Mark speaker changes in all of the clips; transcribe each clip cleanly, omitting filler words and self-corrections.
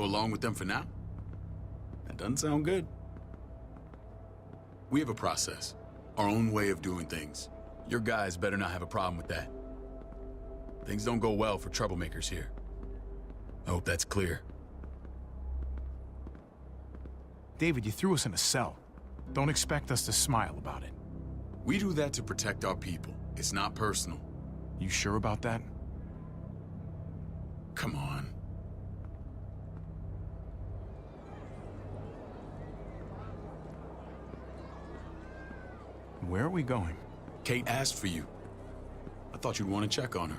Speaker 1: Go along with them for now? That doesn't sound good. We have a process, our own way of doing things. Your guys better not have a problem with that. Things don't go well for troublemakers here. I hope that's clear.
Speaker 2: David, you threw us in a cell. Don't expect us to smile about it.
Speaker 1: We do that to protect our people. It's not personal.
Speaker 2: You sure about that?
Speaker 1: Come on.
Speaker 2: Where are we going?
Speaker 1: Kate asked for you. I thought you'd want to check on her.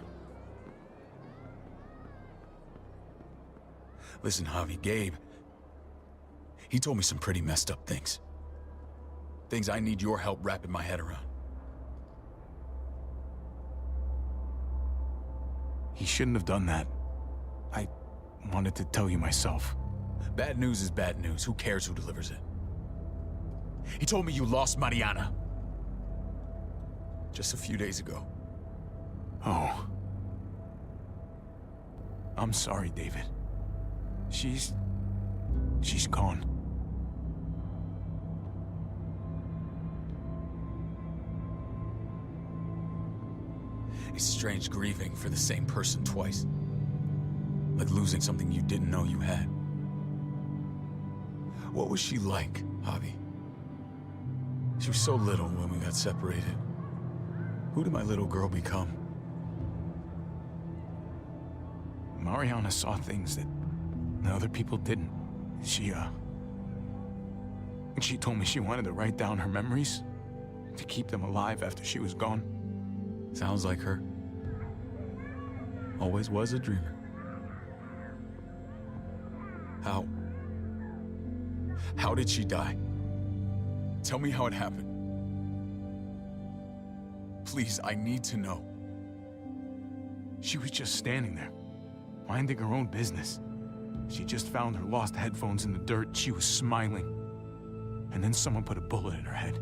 Speaker 1: Listen, Javi, Gabe, he told me some pretty messed up things. Things I need your help wrapping my head around.
Speaker 2: He shouldn't have done that. I wanted to tell you myself.
Speaker 1: Bad news is bad news. Who cares who delivers it? He told me you lost Mariana. Just a few days ago.
Speaker 2: Oh. I'm sorry, David. She's gone.
Speaker 1: It's strange grieving for the same person twice. Like losing something you didn't know you had. What was she like, Javi? She was so little when we got separated. Who did my little girl become?
Speaker 2: Mariana saw things that other people didn't. She told me she wanted to write down her memories to keep them alive after she was gone.
Speaker 1: Sounds like her. Always was a dreamer. How did she die? Tell me how it happened. Please, I need to know.
Speaker 2: She was just standing there, minding her own business. She just found her lost headphones in the dirt. She was smiling. And then someone put a bullet in her head.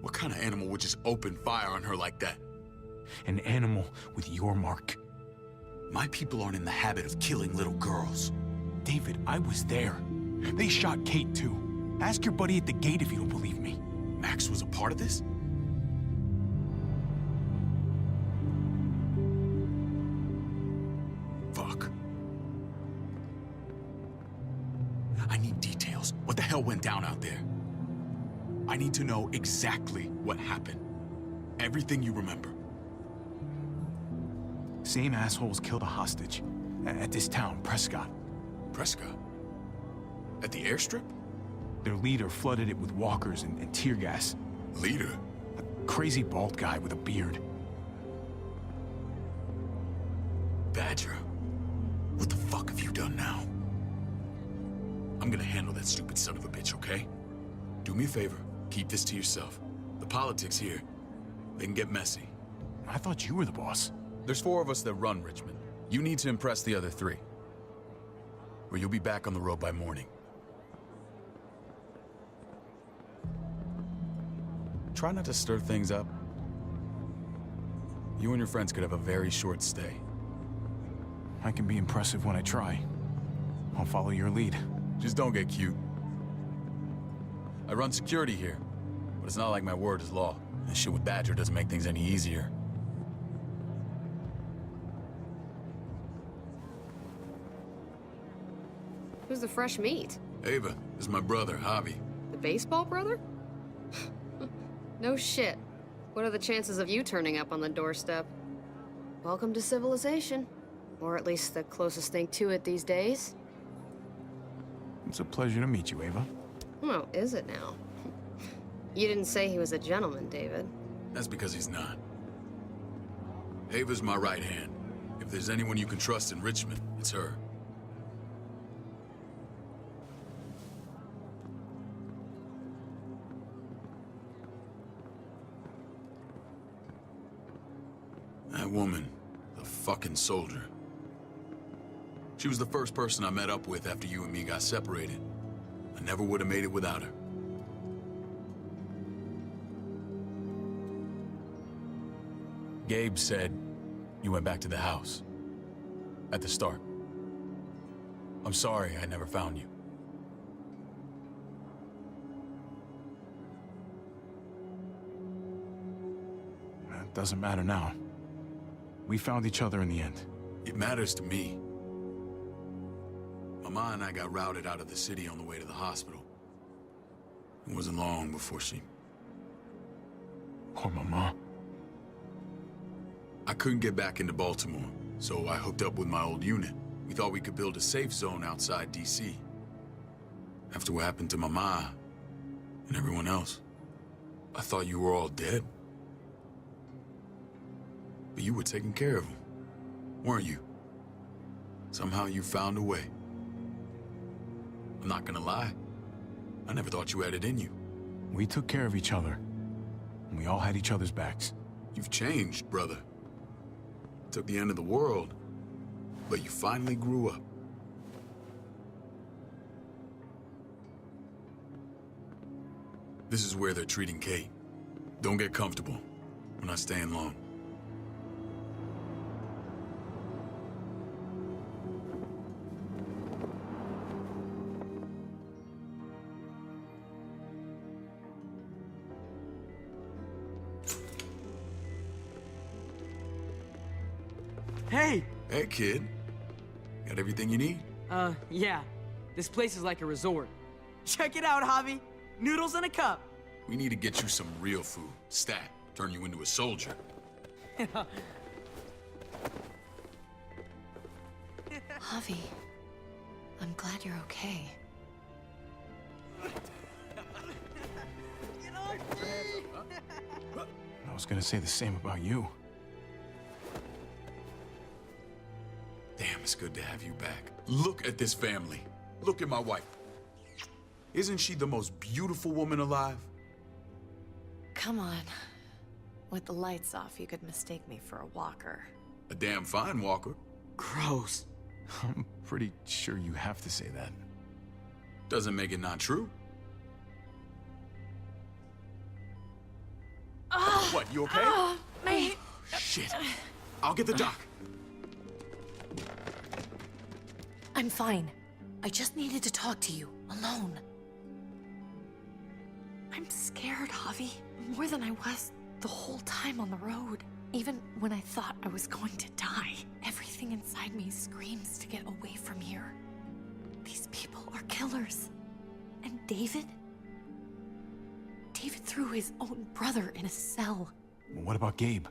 Speaker 1: What kind of animal would just open fire on her like that?
Speaker 2: An animal with your mark.
Speaker 1: My people aren't in the habit of killing little girls.
Speaker 2: David, I was there. They shot Kate too. Ask your buddy at the gate if you don't believe me.
Speaker 1: Max was a part of this? Fuck. I need details. What the hell went down out there? I need to know exactly what happened. Everything you remember.
Speaker 2: Same assholes killed a hostage. At this town, Prescott.
Speaker 1: Prescott? At the airstrip?
Speaker 2: Their leader flooded it with walkers and tear gas.
Speaker 1: Leader?
Speaker 2: A crazy bald guy with a beard.
Speaker 1: Badger, what the fuck have you done now? I'm gonna handle that stupid son of a bitch, okay? Do me a favor, keep this to yourself. The politics here, they can get messy.
Speaker 2: I thought you were the boss.
Speaker 1: There's 4 of us that run Richmond. You need to impress the other 3. Or you'll be back on the road by morning. Try not to stir things up. You and your friends could have a very short stay.
Speaker 2: I can be impressive when I try. I'll follow your lead.
Speaker 1: Just don't get cute. I run security here, but it's not like my word is law. And shit with Badger doesn't make things any easier.
Speaker 3: Who's the fresh meat?
Speaker 1: Ava, this is my brother, Javi.
Speaker 3: The baseball brother? No shit. What are the chances of you turning up on the doorstep? Welcome to civilization. Or at least the closest thing to it these days.
Speaker 2: It's a pleasure to meet you, Ava.
Speaker 3: Oh, is it now? You didn't say he was a gentleman, David.
Speaker 1: That's because he's not. Ava's my right hand. If there's anyone you can trust in Richmond, it's her. That woman, the fucking soldier. She was the first person I met up with after you and me got separated. I never would have made it without her. Gabe said you went back to the house. At the start. I'm sorry I never found you.
Speaker 2: It doesn't matter now. We found each other in the end.
Speaker 1: It matters to me. Mama and I got routed out of the city on the way to the hospital. It wasn't long before she...
Speaker 2: Poor Mama.
Speaker 1: I couldn't get back into Baltimore, so I hooked up with my old unit. We thought we could build a safe zone outside D.C. After what happened to Mama and everyone else, I thought you were all dead. But you were taking care of them, weren't you? Somehow you found a way. I'm not gonna lie. I never thought you had it in you.
Speaker 2: We took care of each other, and we all had each other's backs.
Speaker 1: You've changed, brother. Took the end of the world, but you finally grew up. This is where they're treating Kate. Don't get comfortable. We're not staying long.
Speaker 4: Hey!
Speaker 1: Hey, kid. Got everything you need?
Speaker 4: Yeah. This place is like a resort. Check it out, Javi. Noodles in a cup.
Speaker 1: We need to get you some real food. Stat. Turn you into a soldier.
Speaker 3: Javi, I'm glad you're okay.
Speaker 2: I was gonna say the same about you.
Speaker 1: Damn, it's good to have you back. Look at this family. Look at my wife. Isn't she the most beautiful woman alive?
Speaker 5: Come on. With the lights off, you could mistake me for a walker.
Speaker 1: A damn fine walker.
Speaker 4: Gross.
Speaker 2: I'm pretty sure you have to say that.
Speaker 1: Doesn't make it not true. What, you okay?
Speaker 5: Mate!
Speaker 1: Shit. I'll get the doc.
Speaker 5: I'm fine. I just needed to talk to you, alone. I'm scared, Javi. More than I was the whole time on the road. Even when I thought I was going to die, everything inside me screams to get away from here. These people are killers. And David? David threw his own brother in a cell.
Speaker 2: Well, what about Gabe?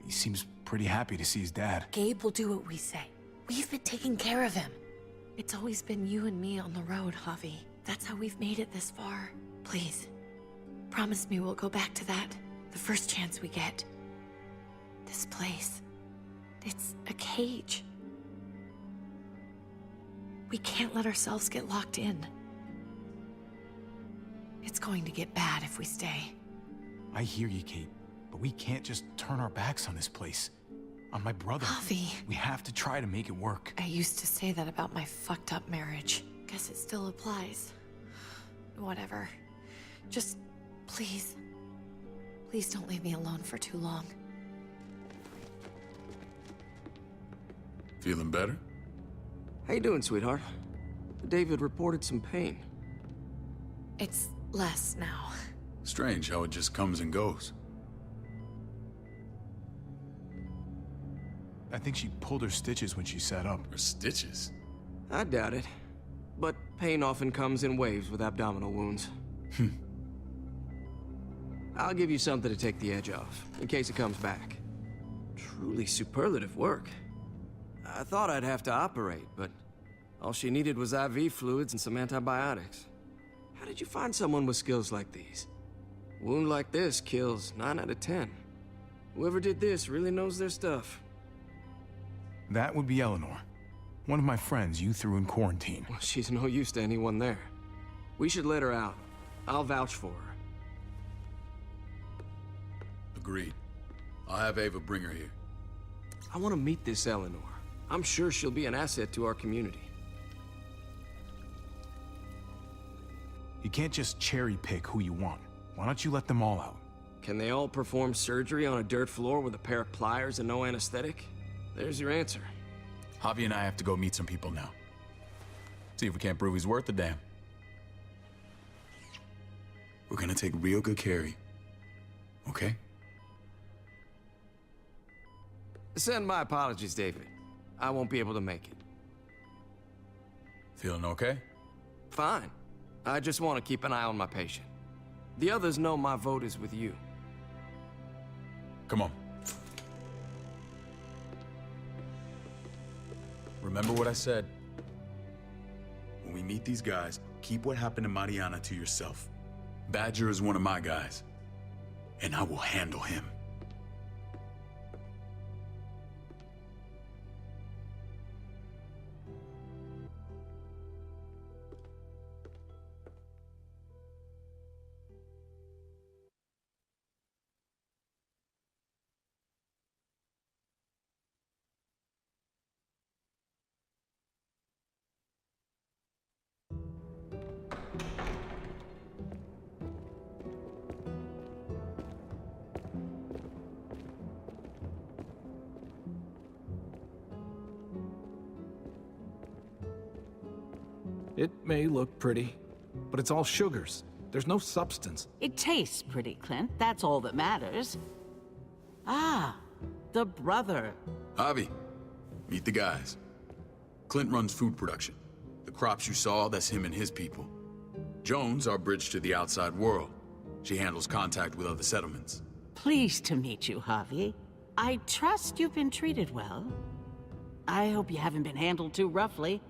Speaker 2: He seems pretty happy to see his dad.
Speaker 5: Gabe will do what we say. We've been taking care of him. It's always been you and me on the road, Javi. That's how we've made it this far. Please, promise me we'll go back to that the first chance we get. This place, it's a cage. We can't let ourselves get locked in. It's going to get bad if we stay.
Speaker 2: I hear you, Kate, but we can't just turn our backs on this place. On my brother.
Speaker 5: Javi.
Speaker 2: We have to try to make it work.
Speaker 5: I used to say that about my fucked up marriage. Guess it still applies. Whatever. Just, please. Please don't leave me alone for too long.
Speaker 1: Feeling better?
Speaker 6: How you doing, sweetheart? David reported some pain.
Speaker 5: It's less now.
Speaker 1: Strange how it just comes and goes.
Speaker 2: I think she pulled her stitches when she sat up.
Speaker 1: Or stitches.
Speaker 6: I doubt it. But pain often comes in waves with abdominal wounds. I'll give you something to take the edge off, in case it comes back. Truly superlative work. I thought I'd have to operate, but all she needed was IV fluids and some antibiotics. How did you find someone with skills like these? A wound like this kills 9 out of 10. Whoever did this really knows their stuff.
Speaker 2: That would be Eleanor. One of my friends you threw in quarantine.
Speaker 6: Well, she's no use to anyone there. We should let her out. I'll vouch for her.
Speaker 1: Agreed. I'll have Ava bring her here.
Speaker 6: I want to meet this Eleanor. I'm sure she'll be an asset to our community.
Speaker 2: You can't just cherry pick who you want. Why don't you let them all out?
Speaker 6: Can they all perform surgery on a dirt floor with a pair of pliers and no anesthetic? There's your answer.
Speaker 1: Javi and I have to go meet some people now. See if we can't prove he's worth a damn. We're gonna take real good care of you. Okay?
Speaker 6: Send my apologies, David. I won't be able to make it.
Speaker 1: Feeling okay?
Speaker 6: Fine. I just want to keep an eye on my patient. The others know my vote is with you.
Speaker 1: Come on. Remember what I said. When we meet these guys, keep what happened to Mariana to yourself. Badger is one of my guys, and I will handle him.
Speaker 7: It may look pretty, but it's all sugars. There's no substance.
Speaker 8: It tastes pretty, Clint. That's all that matters. Ah, the brother.
Speaker 1: Javi, meet the guys. Clint runs food production. The crops you saw, that's him and his people. Jones, our bridge to the outside world. She handles contact with other settlements.
Speaker 8: Pleased to meet you, Javi. I trust you've been treated well. I hope you haven't been handled too roughly.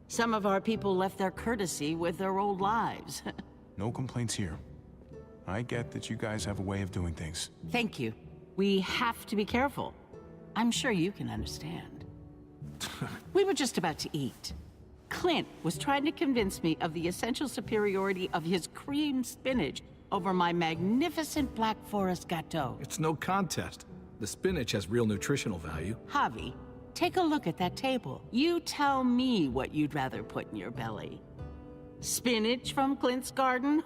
Speaker 8: Some of our people left their courtesy with their old lives.
Speaker 2: No complaints here. I get that you guys have a way of doing things.
Speaker 8: Thank you. We have to be careful. I'm sure you can understand. We were just about to eat. Clint was trying to convince me of the essential superiority of his cream spinach over my magnificent Black Forest gâteau.
Speaker 7: It's no contest. The spinach has real nutritional value.
Speaker 8: Javi, take a look at that table. You tell me what you'd rather put in your belly. Spinach from Clint's garden,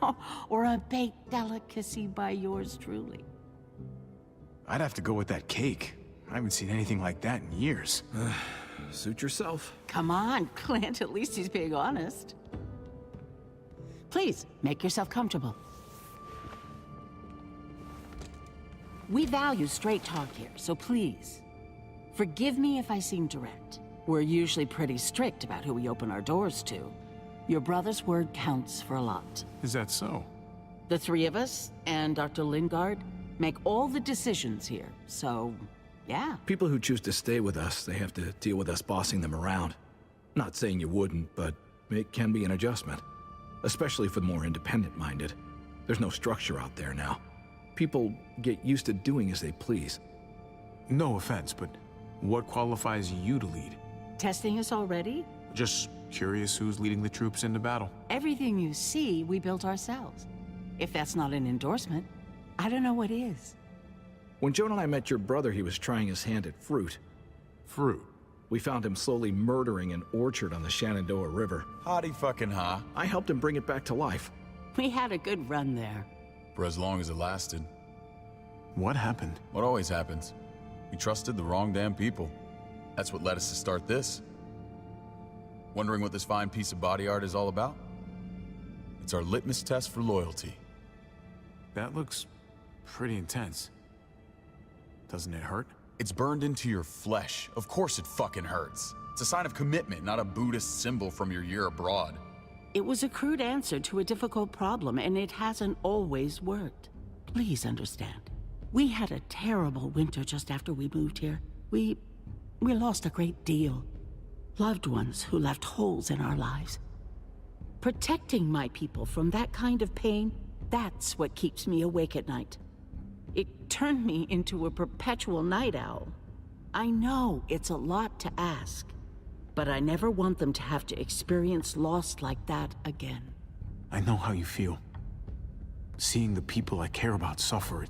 Speaker 8: or a baked delicacy by yours truly?
Speaker 2: I'd have to go with that cake. I haven't seen anything like that in years.
Speaker 7: Suit yourself.
Speaker 8: Come on, Clint, at least he's being honest. Please, make yourself comfortable. We value straight talk here, so please, forgive me if I seem direct. We're usually pretty strict about who we open our doors to. Your brother's word counts for a lot.
Speaker 2: Is that so?
Speaker 8: The three of us, and Dr. Lingard, make all the decisions here, so, yeah.
Speaker 7: People who choose to stay with us, they have to deal with us bossing them around. Not saying you wouldn't, but it can be an adjustment. Especially for the more independent-minded. There's no structure out there now. People get used to doing as they please.
Speaker 2: No offense, but what qualifies you to lead?
Speaker 8: Testing us already?
Speaker 2: Just curious who's leading the troops into battle.
Speaker 8: Everything you see, we built ourselves. If that's not an endorsement, I don't know what is.
Speaker 7: When Joan and I met your brother, he was trying his hand at fruit.
Speaker 2: Fruit.
Speaker 7: We found him slowly murdering an orchard on the Shenandoah River.
Speaker 1: Howdy fucking ha.
Speaker 7: I helped him bring it back to life.
Speaker 8: We had a good run there.
Speaker 1: For as long as it lasted.
Speaker 2: What happened?
Speaker 1: What always happens. We trusted the wrong damn people. That's what led us to start this. Wondering what this fine piece of body art is all about? It's our litmus test for loyalty.
Speaker 2: That looks pretty intense. Doesn't it hurt?
Speaker 1: It's burned into your flesh. Of course it fucking hurts. It's a sign of commitment, not a Buddhist symbol from your year abroad.
Speaker 8: It was a crude answer to a difficult problem, and it hasn't always worked. Please understand. We had a terrible winter just after we moved here. We lost a great deal. Loved ones who left holes in our lives. Protecting my people from that kind of pain, that's what keeps me awake at night. It turned me into a perpetual night owl. I know it's a lot to ask, but I never want them to have to experience loss like that again.
Speaker 2: I know how you feel. Seeing the people I care about suffer,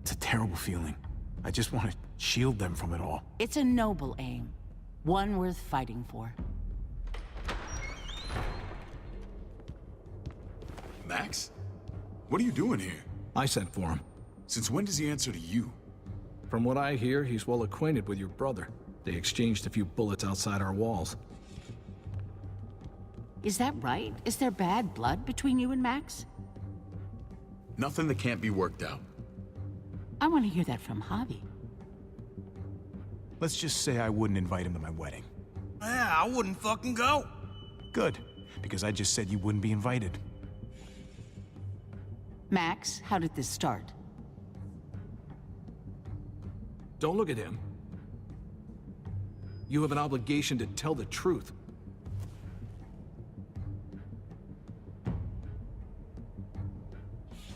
Speaker 2: it's a terrible feeling. I just want to shield them from it all.
Speaker 8: It's a noble aim, one worth fighting for.
Speaker 1: Max? What are you doing here?
Speaker 7: I sent for him.
Speaker 1: Since when does he answer to you?
Speaker 7: From what I hear, he's well acquainted with your brother. They exchanged a few bullets outside our walls.
Speaker 8: Is that right? Is there bad blood between you and Max?
Speaker 1: Nothing that can't be worked out.
Speaker 8: I want to hear that from Javi.
Speaker 2: Let's just say I wouldn't invite him to my wedding.
Speaker 9: Yeah, I wouldn't fucking go.
Speaker 2: Good, because I just said you wouldn't be invited.
Speaker 8: Max, how did this start?
Speaker 7: Don't look at him. You have an obligation to tell the truth.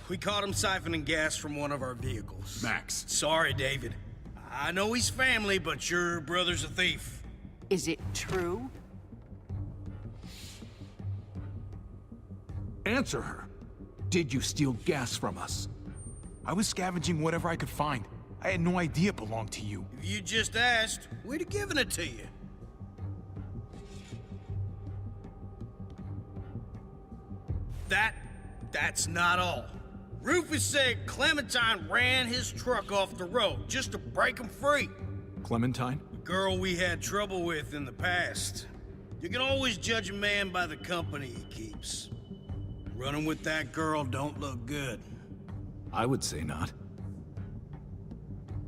Speaker 9: We caught him siphoning gas from one of our vehicles.
Speaker 1: Max.
Speaker 9: Sorry, David. I know he's family, but your brother's a thief.
Speaker 8: Is it true?
Speaker 7: Answer her. Did you steal gas from us?
Speaker 2: I was scavenging whatever I could find. I had no idea it belonged to you.
Speaker 9: If you just asked, we'd have given it to you. That's not all. Rufus said Clementine ran his truck off the road just to break him free.
Speaker 7: Clementine?
Speaker 9: The girl we had trouble with in the past. You can always judge a man by the company he keeps. Running with that girl don't look good.
Speaker 7: I would say not.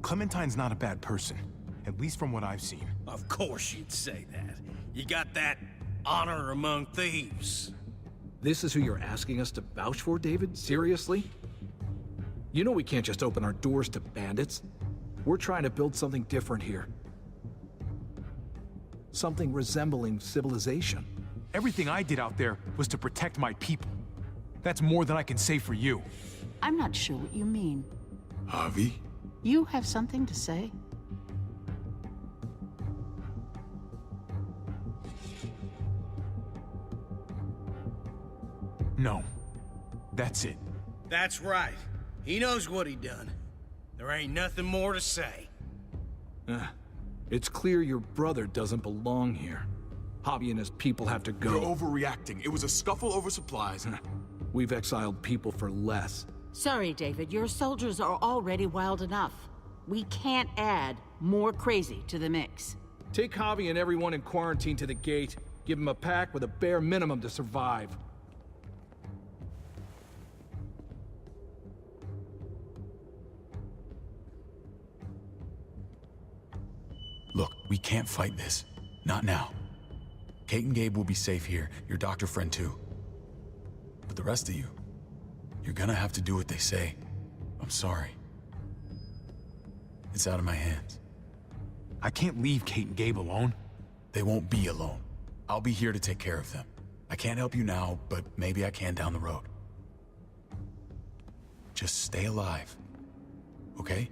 Speaker 2: Clementine's not a bad person, at least from what I've seen.
Speaker 9: Of course you'd say that. You got that honor among thieves.
Speaker 7: This is who you're asking us to vouch for, David? Seriously? You know we can't just open our doors to bandits. We're trying to build something different here. Something resembling civilization.
Speaker 2: Everything I did out there was to protect my people. That's more than I can say for you.
Speaker 8: I'm not sure what you mean.
Speaker 1: Javi?
Speaker 8: You have something to say?
Speaker 2: No. That's it.
Speaker 9: That's right. He knows what he done. There ain't nothing more to say.
Speaker 7: It's clear your brother doesn't belong here. Javi and his people have to go.
Speaker 1: You're overreacting. It was a scuffle over supplies.
Speaker 7: We've exiled people for less.
Speaker 8: Sorry, David. Your soldiers are already wild enough. We can't add more crazy to the mix.
Speaker 7: Take Javi and everyone in quarantine to the gate. Give them a pack with a bare minimum to survive.
Speaker 1: Look, we can't fight this. Not now. Kate and Gabe will be safe here, your doctor friend too. But the rest of you, you're gonna have to do what they say. I'm sorry. It's out of my hands.
Speaker 2: I can't leave Kate and Gabe alone.
Speaker 1: They won't be alone. I'll be here to take care of them. I can't help you now, but maybe I can down the road. Just stay alive, okay?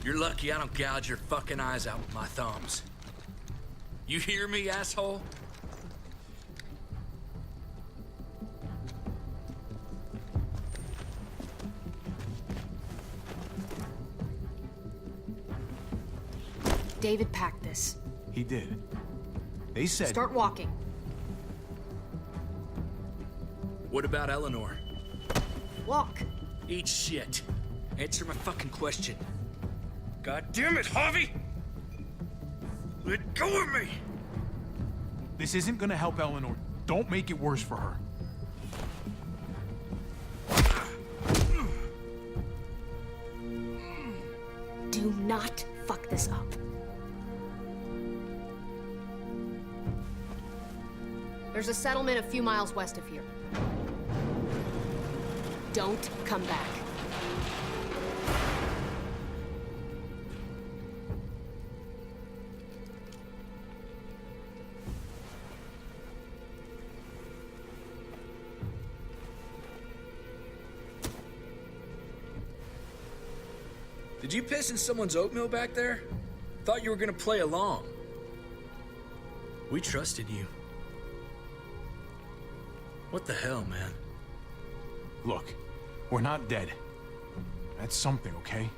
Speaker 10: You're lucky I don't gouge your fucking eyes out with my thumbs. You hear me, asshole?
Speaker 3: David packed this.
Speaker 2: He did. They said...
Speaker 3: Start walking.
Speaker 10: What about Eleanor?
Speaker 3: Walk.
Speaker 10: Eat shit. Answer my fucking question. God damn it, Javi! Let go of me!
Speaker 2: This isn't gonna help Eleanor. Don't make it worse for her.
Speaker 3: Do not fuck this up. There's a settlement a few miles west of here. Don't come back.
Speaker 10: Did you piss in someone's oatmeal back there? Thought you were gonna play along. We trusted you. What the hell, man?
Speaker 2: Look, we're not dead. That's something, okay?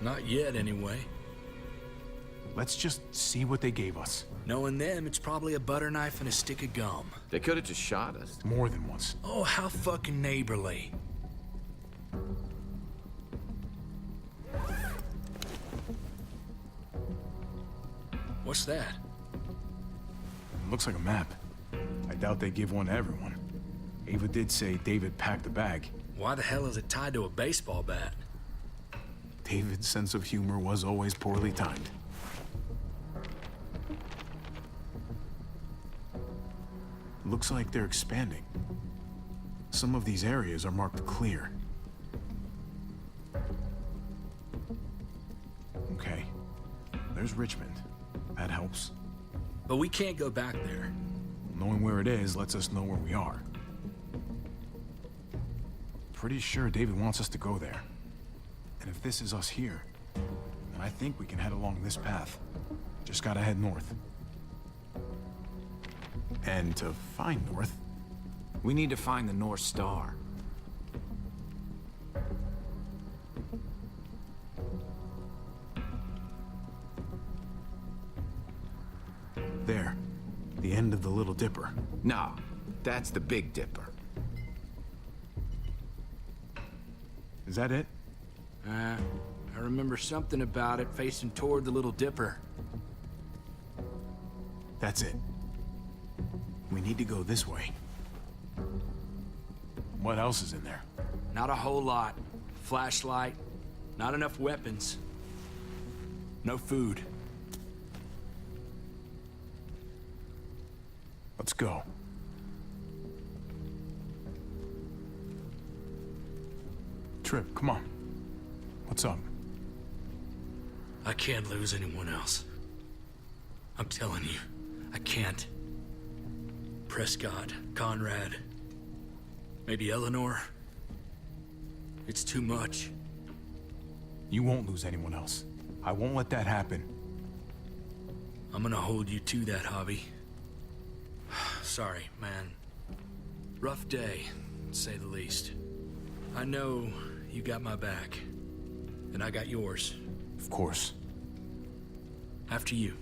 Speaker 10: Not yet, anyway.
Speaker 2: Let's just see what they gave us.
Speaker 10: Knowing them, it's probably a butter knife and a stick of gum.
Speaker 11: They could have just shot us.
Speaker 2: More than once.
Speaker 10: Oh, how fucking neighborly. What's that?
Speaker 2: Looks like a map. I doubt they give one to everyone. Ava did say David packed the bag.
Speaker 10: Why the hell is it tied to a baseball bat?
Speaker 2: David's sense of humor was always poorly timed. Looks like they're expanding. Some of these areas are marked clear. Okay. There's Richmond. That helps.
Speaker 10: But we can't go back there.
Speaker 2: Knowing where it is lets us know where we are. Pretty sure David wants us to go there. And if this is us here, then I think we can head along this path. Just gotta head north. And to find north...
Speaker 11: We need to find the North Star.
Speaker 2: There. The end of the Little Dipper.
Speaker 11: No, that's the Big Dipper.
Speaker 2: Is that it?
Speaker 10: I remember something about it facing toward the Little Dipper.
Speaker 2: That's it. We need to go this way. What else is in there?
Speaker 10: Not a whole lot. Flashlight, not enough weapons. No food.
Speaker 2: Let's go. Trip, come on. What's up?
Speaker 10: I can't lose anyone else. I'm telling you, I can't. Prescott, Conrad, maybe Eleanor. It's too much.
Speaker 2: You won't lose anyone else. I won't let that happen.
Speaker 10: I'm gonna hold you to that, Javi. Sorry, man. Rough day, to say the least. I know you got my back, and I got yours.
Speaker 2: Of course.
Speaker 10: After you.